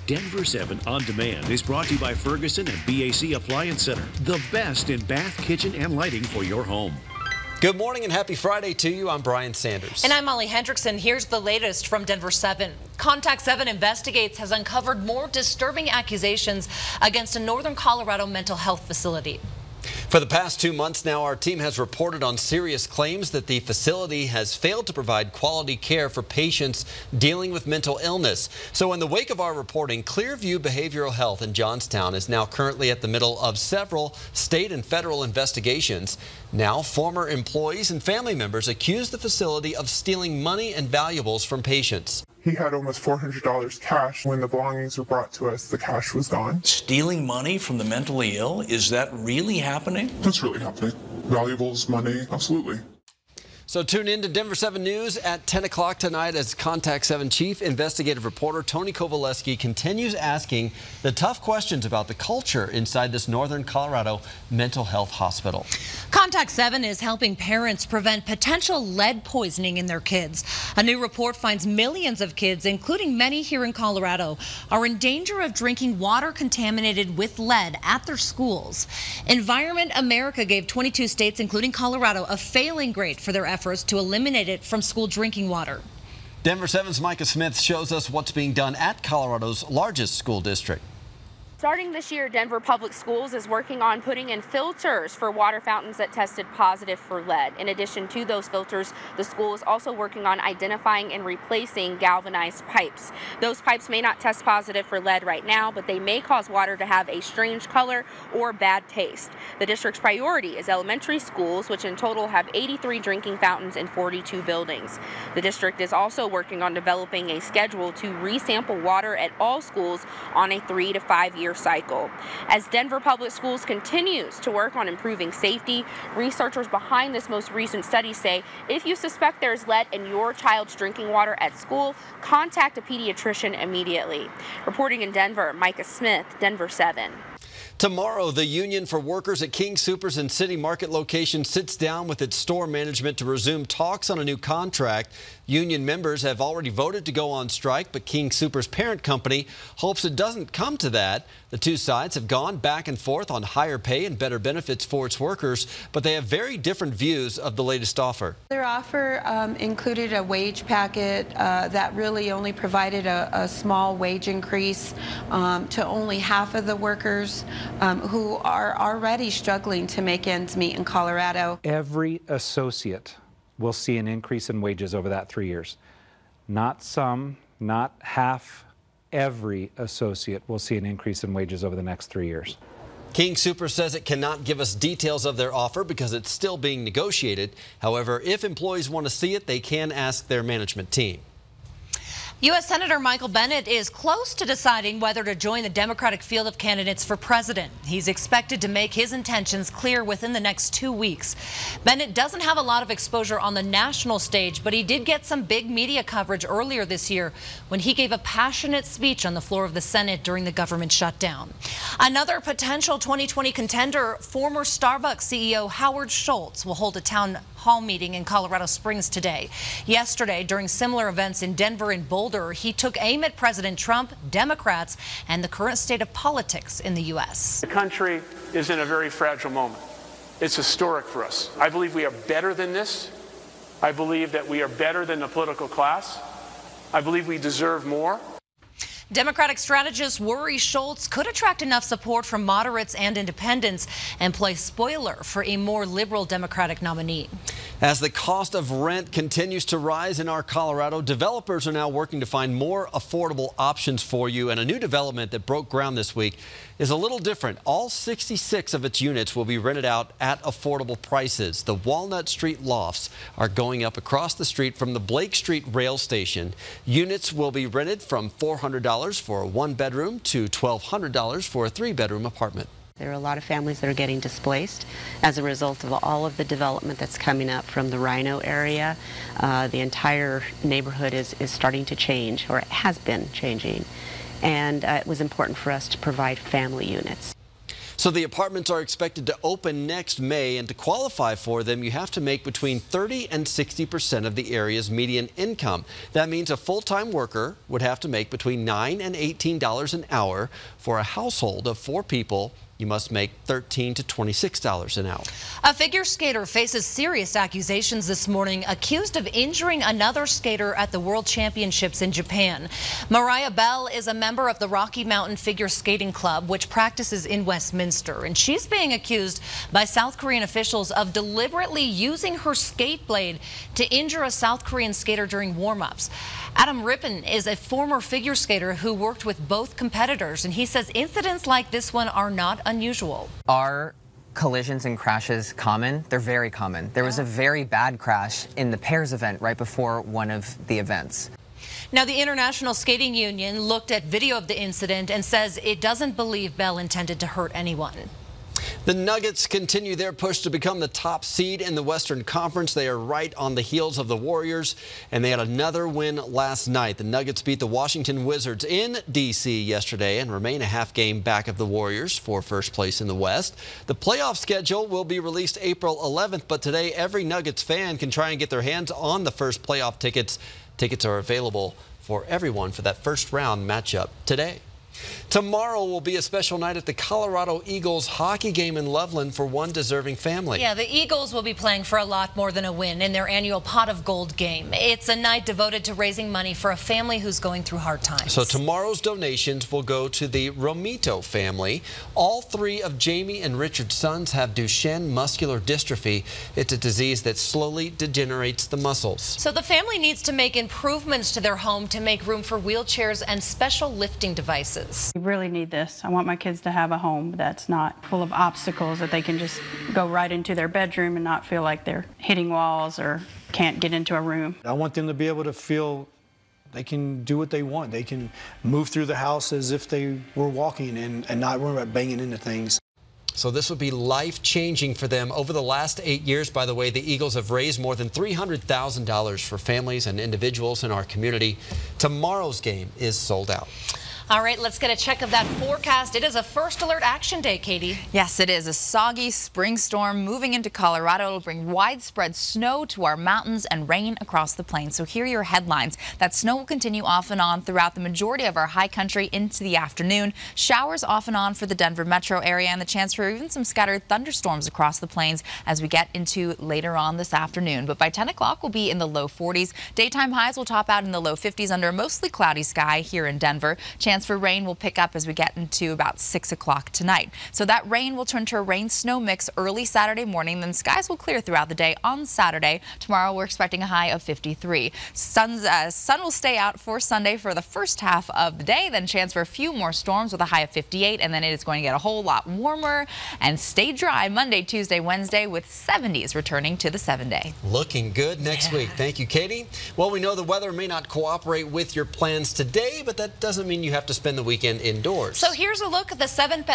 Denver 7 On Demand is brought to you by Ferguson and BAC Appliance Center, the best in bath, kitchen, and lighting for your home. Good morning and happy Friday to you. I'm Brian Sanders. And I'm Molly Hendrickson. Here's the latest from Denver 7. Contact 7 Investigates has uncovered more disturbing accusations against a northern Colorado mental health facility. For the past 2 months now, our team has reported on serious claims that the facility has failed to provide quality care for patients dealing with mental illness. So in the wake of our reporting, Clearview Behavioral Health in Johnstown is now currently at the middle of several state and federal investigations. Now, former employees and family members accuse the facility of stealing money and valuables from patients. He had almost $400 cash. When the belongings were brought to us, the cash was gone. Stealing money from the mentally ill? Is that really happening? That's really happening. Valuables, money, absolutely. So tune in to Denver 7 News at 10 o'clock tonight as Contact 7 Chief Investigative Reporter Tony Kowaleski continues asking the tough questions about the culture inside this northern Colorado mental health hospital. Contact 7 is helping parents prevent potential lead poisoning in their kids. A new report finds millions of kids, including many here in Colorado, are in danger of drinking water contaminated with lead at their schools. Environment America gave 22 states, including Colorado, a failing grade for their efforts to eliminate it from school drinking water. Denver 7's Micah Smith shows us what's being done at Colorado's largest school district. Starting this year, Denver Public Schools is working on putting in filters for water fountains that tested positive for lead. In addition to those filters, the school is also working on identifying and replacing galvanized pipes. Those pipes may not test positive for lead right now, but they may cause water to have a strange color or bad taste. The district's priority is elementary schools, which in total have 83 drinking fountains in 42 buildings. The district is also working on developing a schedule to resample water at all schools on a 3 to 5 year cycle. As Denver Public Schools continues to work on improving safety, researchers behind this most recent study say if you suspect there's lead in your child's drinking water at school, contact a pediatrician immediately. Reporting in Denver, Micah Smith, Denver 7. Tomorrow, the Union for Workers at King Soopers and City Market location sits down with its store management to resume talks on a new contract. Union members have already voted to go on strike, but King Soopers' parent company hopes it doesn't come to that. The two sides have gone back and forth on higher pay and better benefits for its workers, but they have very different views of the latest offer. Their offer included a wage packet that really only provided a small wage increase to only half of the workers who are already struggling to make ends meet in Colorado. Every associate will see an increase in wages over that 3 years. Not some, not half. Every associate will see an increase in wages over the next 3 years. King Soopers says it cannot give us details of their offer because it's still being negotiated. However, if employees want to see it, they can ask their management team. U.S. Senator Michael Bennet is close to deciding whether to join the Democratic field of candidates for president. He's expected to make his intentions clear within the next 2 weeks. Bennet doesn't have a lot of exposure on the national stage, but he did get some big media coverage earlier this year when he gave a passionate speech on the floor of the Senate during the government shutdown. Another potential 2020 contender, former Starbucks CEO Howard Schultz, will hold a town hall meeting in Colorado Springs today. Yesterday, during similar events in Denver and Boulder, he took aim at President Trump, Democrats, and the current state of politics in the U.S. The country is in a very fragile moment. It's historic for us. I believe we are better than this. I believe that we are better than the political class. I believe we deserve more. Democratic strategists worry Schultz could attract enough support from moderates and independents and play spoiler for a more liberal Democratic nominee. As the cost of rent continues to rise in our Colorado, developers are now working to find more affordable options for you. And a new development that broke ground this week is a little different. All 66 of its units will be rented out at affordable prices. The Walnut Street lofts are going up across the street from the Blake Street rail station. Units will be rented from $400 for a one-bedroom to $1,200 for a three-bedroom apartment. There are a lot of families that are getting displaced as a result of all of the development that's coming up from the Rhino area. The entire neighborhood is starting to change, or it has been changing, and it was important for us to provide family units. So the apartments are expected to open next May, and to qualify for them, you have to make between 30 and 60% of the area's median income. That means a full-time worker would have to make between $9 and $18 an hour. For a household of 4 people, you must make $13 to $26 an hour. A figure skater faces serious accusations this morning, accused of injuring another skater at the World Championships in Japan. Mariah Bell is a member of the Rocky Mountain Figure Skating Club, which practices in Westminster, and she's being accused by South Korean officials of deliberately using her skate blade to injure a South Korean skater during warm-ups. Adam Rippon is a former figure skater who worked with both competitors, and he says incidents like this one are not unusual. Are collisions and crashes common? They're very common. There was a very bad crash in the pairs event right before one of the events. Now, the International Skating Union looked at video of the incident and says it doesn't believe Bell intended to hurt anyone. The Nuggets continue their push to become the top seed in the Western Conference. They are right on the heels of the Warriors, and they had another win last night. The Nuggets beat the Washington Wizards in D.C. yesterday and remain a half game back of the Warriors for first place in the West. The playoff schedule will be released April 11th, but today every Nuggets fan can try and get their hands on the first playoff tickets. Tickets are available for everyone for that first round matchup today. Tomorrow will be a special night at the Colorado Eagles hockey game in Loveland for one deserving family. Yeah, the Eagles will be playing for a lot more than a win in their annual Pot of Gold game. It's a night devoted to raising money for a family who's going through hard times. So tomorrow's donations will go to the Romito family. All 3 of Jamie and Richard's sons have Duchenne muscular dystrophy. It's a disease that slowly degenerates the muscles. So the family needs to make improvements to their home to make room for wheelchairs and special lifting devices. We really need this. I want my kids to have a home that's not full of obstacles, that they can just go right into their bedroom and not feel like they're hitting walls or can't get into a room. I want them to be able to feel they can do what they want. They can move through the house as if they were walking and not worry about banging into things. So this would be life-changing for them. Over the last 8 years, by the way, the Eagles have raised more than $300,000 for families and individuals in our community. Tomorrow's game is sold out. All right, let's get a check of that forecast. It is a first alert action day, Katie. Yes, it is. A soggy spring storm moving into Colorado. It'll bring widespread snow to our mountains and rain across the plains. So here are your headlines. That snow will continue off and on throughout the majority of our high country into the afternoon. Showers off and on for the Denver metro area, and the chance for even some scattered thunderstorms across the plains as we get into later on this afternoon. But by 10 o'clock, we'll be in the low 40s. Daytime highs will top out in the low 50s under a mostly cloudy sky here in Denver. Chance for rain will pick up as we get into about 6 o'clock tonight. So that rain will turn to a rain-snow mix early Saturday morning. Then skies will clear throughout the day on Saturday. Tomorrow we're expecting a high of 53. Sun will stay out for Sunday for the first half of the day. Then chance for a few more storms with a high of 58. And then it is going to get a whole lot warmer and stay dry Monday, Tuesday, Wednesday with 70s returning to the 7-day. Looking good next week. Thank you, Katie. Well, we know the weather may not cooperate with your plans today, but that doesn't mean you have to spend the weekend indoors. So here's a look at the 7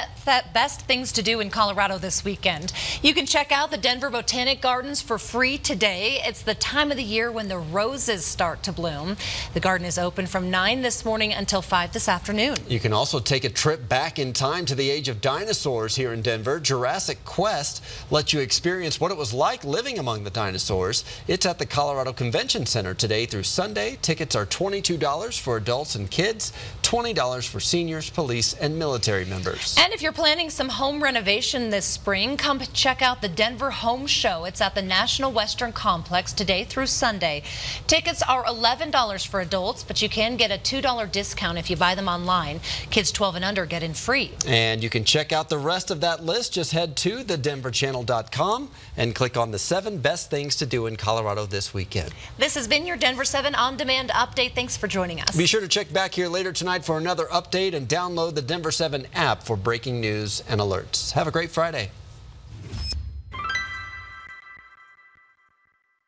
best things to do in Colorado this weekend. You can check out the Denver Botanic Gardens for free today. It's the time of the year when the roses start to bloom. The garden is open from 9 this morning until 5 this afternoon. You can also take a trip back in time to the age of dinosaurs here in Denver. Jurassic Quest lets you experience what it was like living among the dinosaurs. It's at the Colorado Convention Center today through Sunday. Tickets are $22 for adults and kids, $20 for seniors, police, and military members. And if you're planning some home renovation this spring, come check out the Denver Home Show. It's at the National Western Complex today through Sunday. Tickets are $11 for adults, but you can get a $2 discount if you buy them online. Kids 12 and under get in free. And you can check out the rest of that list. Just head to thedenverchannel.com and click on the 7 best things to do in Colorado this weekend. This has been your Denver 7 on-demand update. Thanks for joining us. Be sure to check back here later tonight for another update and download the Denver 7 app for breaking news and alerts. Have a great Friday.